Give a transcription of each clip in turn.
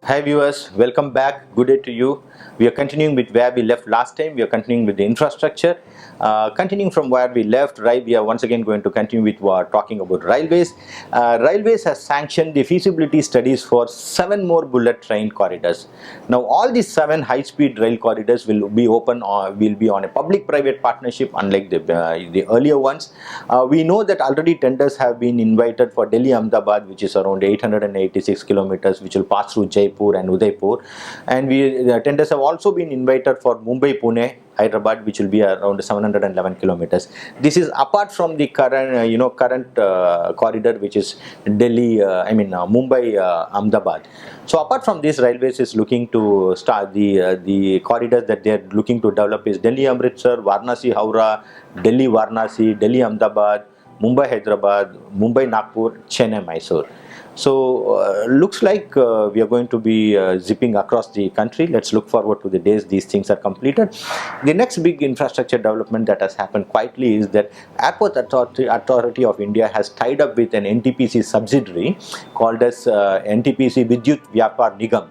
Hi viewers, welcome back. Good day to you. We are continuing with where we left last time. We are continuing with the infrastructure. Continuing from where we left, right, we are once again going to continue with talking about railways. Railways has sanctioned the feasibility studies for 7 more bullet train corridors. Now, all these 7 high-speed rail corridors will be open or will be on a public-private partnership, unlike the earlier ones. We know that already tenders have been invited for Delhi-Ahmedabad, which is around 886 kilometers, which will pass through Jaipur and Udaipur, and the tenders have also been invited for Mumbai-Pune, Hyderabad, which will be around 711 kilometers. This is apart from the current corridor, which is Mumbai Ahmedabad. So apart from this, railways is looking to start the corridors that they are looking to develop is Delhi Amritsar, Varanasi Howrah, Delhi Varanasi, Delhi Ahmedabad, Mumbai Hyderabad, Mumbai Nagpur, Chennai Mysore. So looks like we are going to be zipping across the country. Let's look forward to the days these things are completed. The next big infrastructure development that has happened quietly is that Airport Authority of India has tied up with an NTPC subsidiary called as NTPC Vidyut Vyapar Nigam.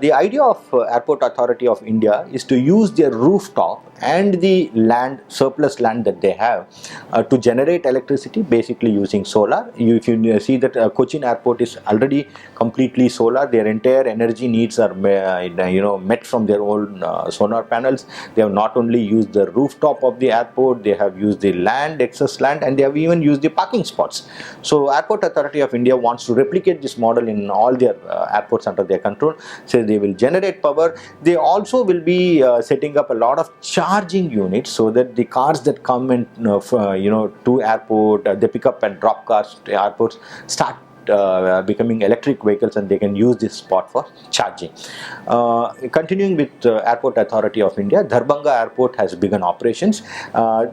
The idea of Airport Authority of India is to use their rooftop and the surplus land that they have to generate electricity, basically using solar. If you see that Cochin Airport is already completely solar, their entire energy needs are met from their own solar panels. They have not only used the rooftop of the airport, they have used the excess land, and they have even used the parking spots. So Airport Authority of India wants to replicate this model in all their airports under their control. So they will generate power. They also will be setting up a lot of charging units so that the cars that come in to airport, they pick up and drop cars to airports, start becoming electric vehicles, and they can use this spot for charging. Continuing with Airport Authority of India, Darbhanga Airport has begun operations.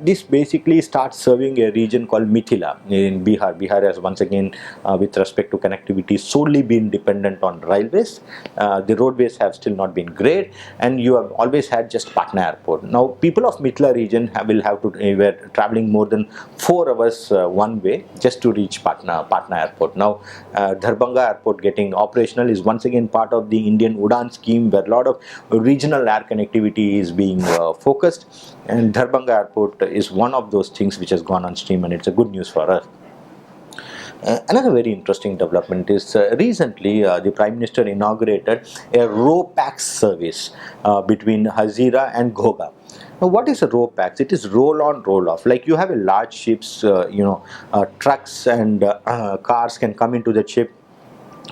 This basically starts serving a region called Mithila in Bihar. Bihar has once again, with respect to connectivity, solely been dependent on railways. The roadways have still not been great, and you have always had just Patna Airport. Now, people of Mithila region will have to were traveling more than 4 hours one way just to reach Patna Airport. Now, Darbhanga Airport getting operational is once again part of the Indian Udan scheme, where a lot of regional air connectivity is being focused, and Darbhanga Airport is one of those things which has gone on stream, and it's a good news for us. Another very interesting development is recently the Prime Minister inaugurated a RoPax service between Hazira and Ghoga. Now, what is a RoPax? It is roll on, roll off. Like you have a large ships, trucks and cars can come into the ship.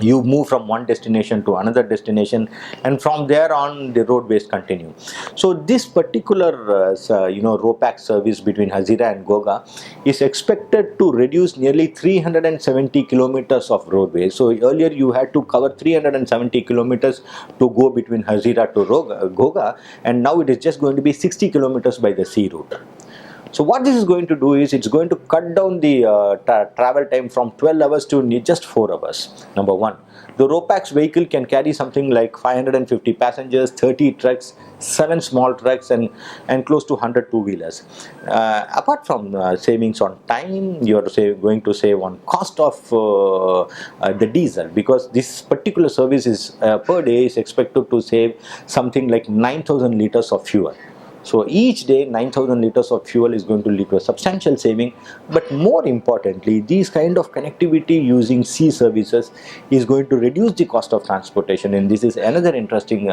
You move from one destination to another destination, and from there on the roadways continue. So this particular RoPax service between Hazira and Goga is expected to reduce nearly 370 kilometers of roadway. So earlier you had to cover 370 kilometers to go between Hazira to Goga, and now it is just going to be 60 kilometers by the sea route. So what this is going to do is it's going to cut down the travel time from 12 hours to just 4 hours. Number one, the RoPax vehicle can carry something like 550 passengers, 30 trucks, 7 small trucks, and close to 100 two-wheelers. Apart from savings on time, you are going to save on cost of the diesel, because this particular service is per day is expected to save something like 9,000 liters of fuel. So each day 9,000 liters of fuel is going to lead to a substantial saving. But more importantly, these kind of connectivity using sea services is going to reduce the cost of transportation, and this is another interesting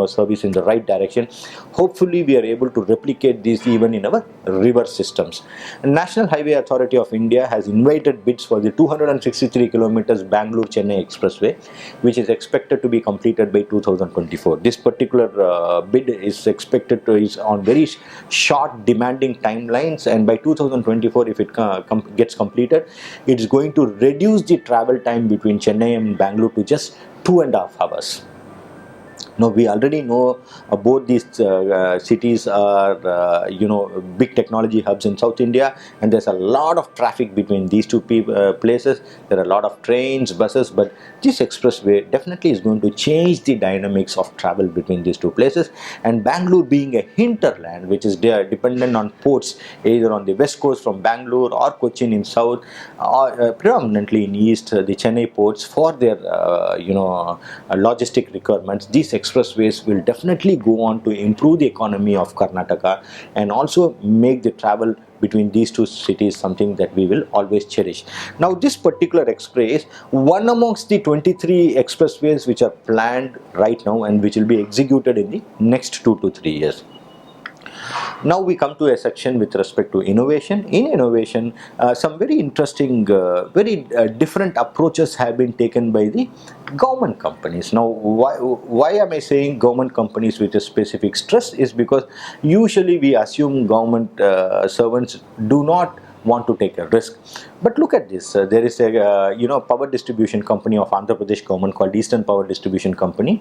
service in the right direction. Hopefully we are able to replicate this even in our river systems. National Highway Authority of India has invited bids for the 263 kilometers Bangalore-Chennai expressway, which is expected to be completed by 2024. This particular bid is expected to is on very short, demanding timelines, and by 2024, if it gets completed, it is going to reduce the travel time between Chennai and Bangalore to just 2.5 hours. Now we already know both these cities are big technology hubs in South India, and there's a lot of traffic between these two places. There are a lot of trains, buses, but this expressway definitely is going to change the dynamics of travel between these two places. And Bangalore being a hinterland, which is dependent on ports either on the west coast from Bangalore or Cochin in south, or predominantly in east, the Chennai ports for their logistic requirements. These expressways will definitely go on to improve the economy of Karnataka and also make the travel between these two cities something that we will always cherish. Now this particular express, one amongst the 23 expressways which are planned right now and which will be executed in the next 2 to 3 years. Now we come to a section with respect to innovation. In innovation, some very interesting, very different approaches have been taken by the government companies. Now, why am I saying government companies with a specific stress? Is because usually we assume government servants do not want to take a risk. But look at this. There is a power distribution company of Andhra Pradesh government called Eastern Power Distribution Company.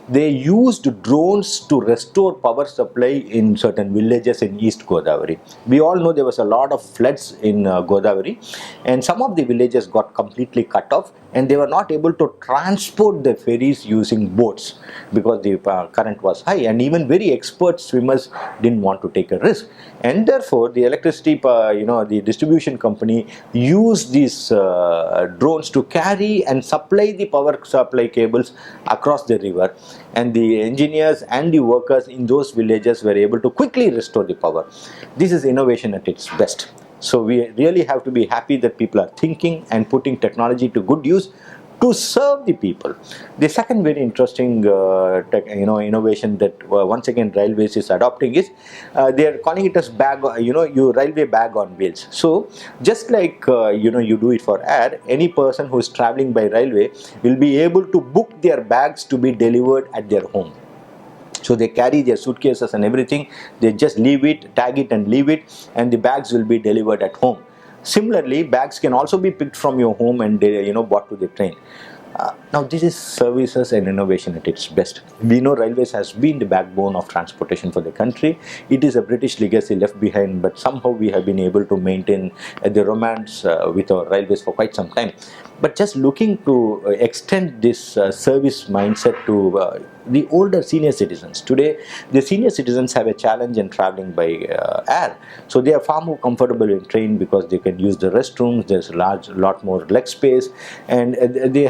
They used drones to restore power supply in certain villages in East Godavari. We all know there was a lot of floods in Godavari, and some of the villages got completely cut off, and they were not able to transport the ferries using boats because the current was high, and even very expert swimmers didn't want to take a risk, and therefore the electricity the distribution company used these drones to carry and supply the power supply cables across the river, and the engineers and the workers in those villages were able to quickly restore the power. This is innovation at its best. So we really have to be happy that people are thinking and putting technology to good use to serve the people. The second very interesting innovation that once again railways is adopting is they are calling it as railway bag on wheels. So just like you do it for air, any person who is traveling by railway will be able to book their bags to be delivered at their home. So they carry their suitcases and everything, they just leave it, tag it and leave it, and the bags will be delivered at home. Similarly, bags can also be picked from your home and brought to the train. Now this is services and innovation at its best. We know railways has been the backbone of transportation for the country. It is a British legacy left behind, but somehow we have been able to maintain the romance with our railways for quite some time. But just looking to extend this service mindset to the older senior citizens. Today, the senior citizens have a challenge in traveling by air. So they are far more comfortable in train because they can use the restrooms, there's a lot more leg space, and they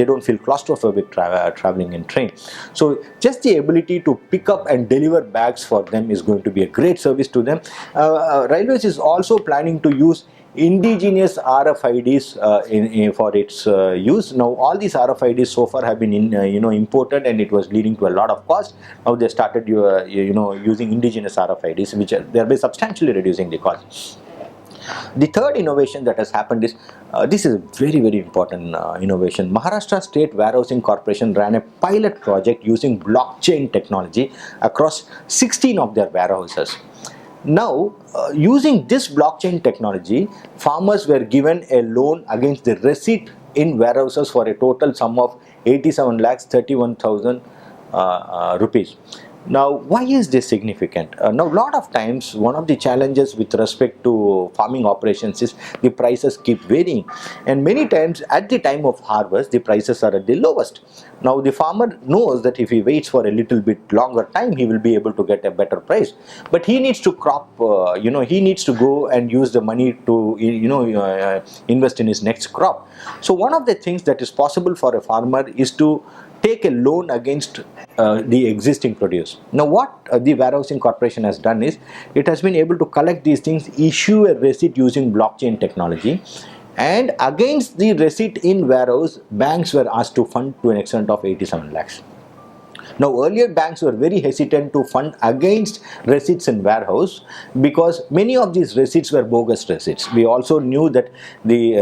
don't feel claustrophobic traveling in train. So just the ability to pick up and deliver bags for them is going to be a great service to them. Railways is also planning to use indigenous RFIDs for its use. Now all these RFIDs so far have been imported, and it was leading to a lot of cost. Now they started using indigenous RFIDs, which are thereby substantially reducing the cost. The third innovation that has happened is, this is a very, very important innovation. Maharashtra State Warehousing Corporation ran a pilot project using blockchain technology across 16 of their warehouses. Now, using this blockchain technology, farmers were given a loan against the receipt in warehouses for a total sum of 87,31,000 rupees. Now, why is this significant? Now, a lot of times, one of the challenges with respect to farming operations is the prices keep varying. And many times, at the time of harvest, the prices are at the lowest. Now, the farmer knows that if he waits for a little bit longer time, he will be able to get a better price. But he needs to he needs to go and use the money to, invest in his next crop. So, one of the things that is possible for a farmer is to take a loan against the existing produce. Now what the warehousing corporation has done is, it has been able to collect these things, issue a receipt using blockchain technology, and against the receipt in warehouse, banks were asked to fund to an extent of 87 lakhs. Now earlier banks were very hesitant to fund against receipts in warehouse because many of these receipts were bogus receipts. We also knew that we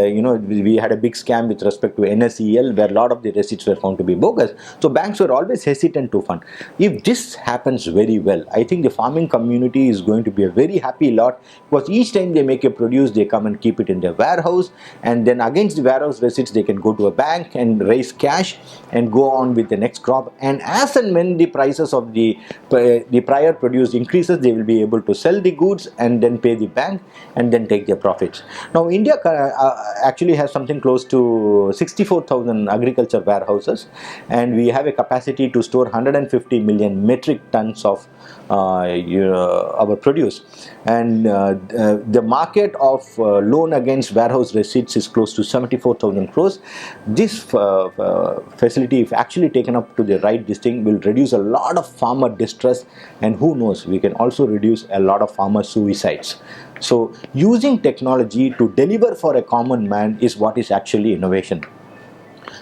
had a big scam with respect to NSEL where a lot of the receipts were found to be bogus. So banks were always hesitant to fund. If this happens very well, I think the farming community is going to be a very happy lot, because each time they make a produce, they come and keep it in their warehouse, and then against the warehouse receipts they can go to a bank and raise cash and go on with the next crop. And as and when the prices of the prior produce increases, they will be able to sell the goods and then pay the bank and then take their profits. Now India actually has something close to 64,000 agriculture warehouses, and we have a capacity to store 150 million metric tons of our produce. And the market of loan against warehouse receipts is close to 74,000 crores. This facility, if actually taken up to the right distinct, will reduce a lot of farmer distress, and who knows, we can also reduce a lot of farmer suicides. So using technology to deliver for a common man is what is actually innovation.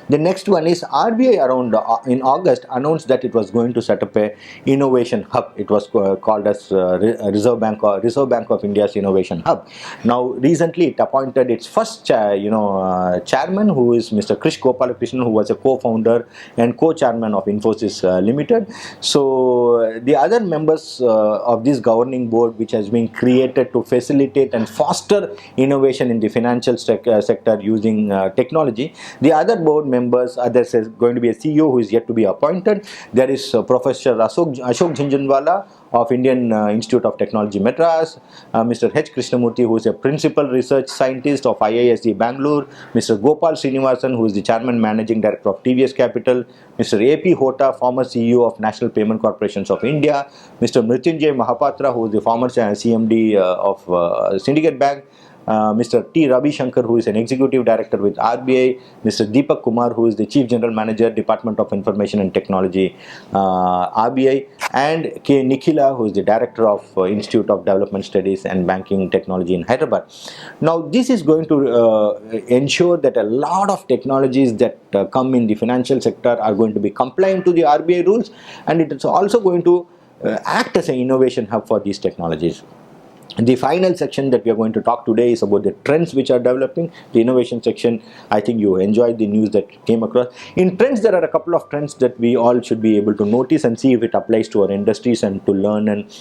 The next one is RBI in August announced that it was going to set up a innovation hub. It was called as Reserve Bank of India's Innovation Hub. Now recently it appointed its first chairman, who is Mr. Krish Gopalakrishnan, who was a co-founder and co-chairman of Infosys Limited. So the other members of this governing board, which has been created to facilitate and foster innovation in the financial sector using technology. The other board members, there's going to be a CEO who is yet to be appointed. There is Professor Ashok Jhunjhunwala of Indian Institute of Technology Madras, Mr. H. Krishnamurthy, who is a principal research scientist of IISc Bangalore, Mr. Gopal Srinivasan, who is the chairman managing director of TVS Capital, Mr. A.P. Hota, former CEO of National Payment Corporations of India, Mr. Mrityunjay Mahapatra, who is the former CMD of Syndicate Bank, Mr. T. Ravi Shankar, who is an executive director with RBI, Mr. Deepak Kumar, who is the chief general manager, Department of Information and Technology, RBI, and K. Nikhila, who is the director of Institute of Development Studies and Banking Technology in Hyderabad. Now, this is going to ensure that a lot of technologies that come in the financial sector are going to be compliant to the RBI rules, and it is also going to act as an innovation hub for these technologies. The final section that we are going to talk today is about the trends which are developing. The innovation section, I think you enjoyed the news that came across. In trends, there are a couple of trends that we all should be able to notice and see if it applies to our industries and to learn and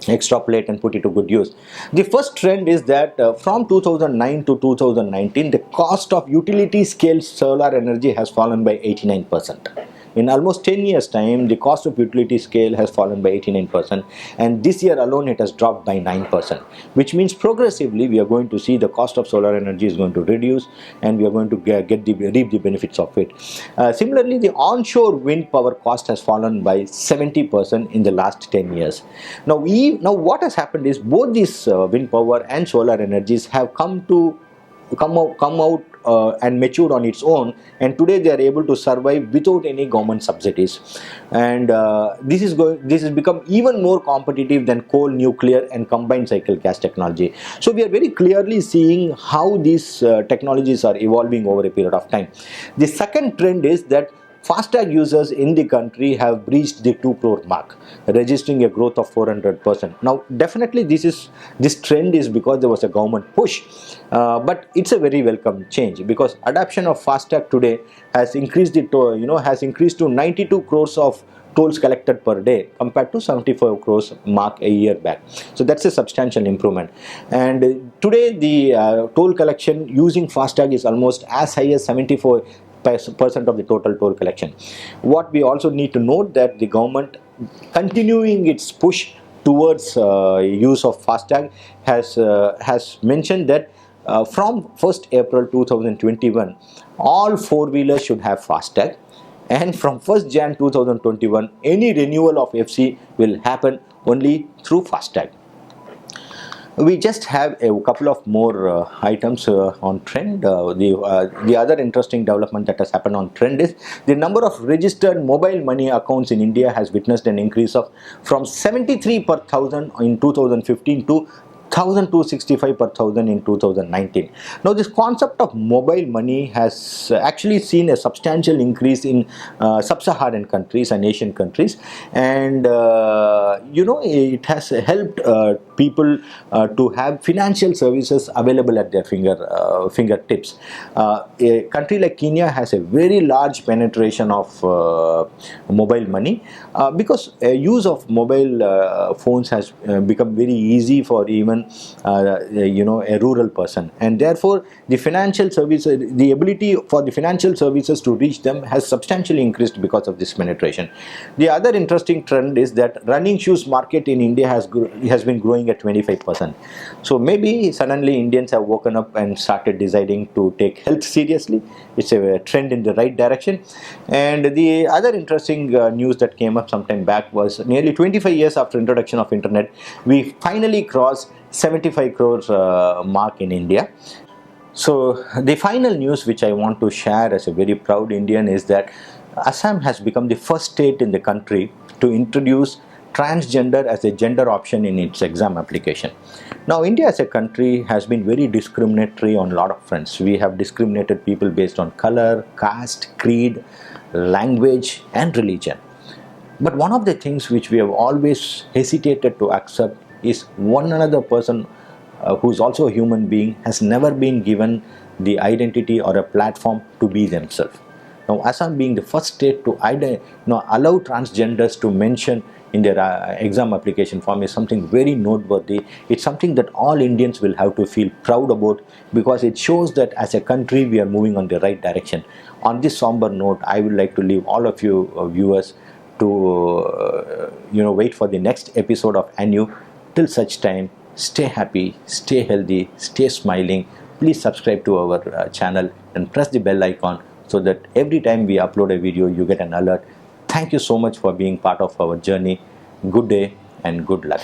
extrapolate and put it to good use. The first trend is that from 2009 to 2019, the cost of utility scale solar energy has fallen by 89%. In almost 10 years time, the cost of utility scale has fallen by 89%, and this year alone it has dropped by 9%, which means progressively we are going to see the cost of solar energy is going to reduce, and we are going to reap the benefits of it. Similarly, the onshore wind power cost has fallen by 70% in the last 10 years. Now what has happened is both these wind power and solar energies have come out and matured on its own, and today they are able to survive without any government subsidies, and this has become even more competitive than coal, nuclear and combined cycle gas technology. So we are very clearly seeing how these technologies are evolving over a period of time. The second trend is that FASTag users in the country have breached the 2 crore mark, registering a growth of 400%. Now, definitely this trend is because there was a government push, but it's a very welcome change, because adoption of FASTag today has increased to 92 crores of tolls collected per day compared to 75 crores mark a year back. So that's a substantial improvement. And today the toll collection using FASTag is almost as high as 74% of the total toll collection. What we also need to note that the government, continuing its push towards use of FASTag, has mentioned that from 1st April 2021 all 4-wheelers should have FASTag, and from 1st Jan 2021 any renewal of FC will happen only through FASTag. We just have a couple of more items on trend. The other interesting development that has happened on trend is the number of registered mobile money accounts in India has witnessed an increase of from 73 per thousand in 2015 to 1,265 per thousand in 2019. Now, this concept of mobile money has actually seen a substantial increase in sub-Saharan countries and Asian countries, and it has helped people to have financial services available at their fingertips. A country like Kenya has a very large penetration of mobile money because use of mobile phones has become very easy for even a rural person, and therefore the financial services, the ability for the financial services to reach them has substantially increased because of this penetration. The other interesting trend is that running shoes market in India has been growing at 25%. So maybe suddenly Indians have woken up and started deciding to take health seriously. It's a trend in the right direction. And the other interesting news that came up sometime back was nearly 25 years after introduction of internet, we finally crossed 75 crores mark in India. So the final news which I want to share as a very proud Indian is that Assam has become the first state in the country to introduce transgender as a gender option in its exam application. Now, India as a country has been very discriminatory on a lot of fronts. We have discriminated people based on color, caste, creed, language and religion. But one of the things which we have always hesitated to accept is one another person who is also a human being has never been given the identity or a platform to be themselves. Now, Assam being the first state to allow transgenders to mention in their exam application form is something very noteworthy. It's something that all Indians will have to feel proud about, because it shows that as a country we are moving on the right direction. On this somber note, I would like to leave all of you viewers to wait for the next episode of Anew. Till such time, stay happy, stay healthy, stay smiling. Please subscribe to our channel and press the bell icon so that every time we upload a video you get an alert. Thank you so much for being part of our journey. Good day and good luck.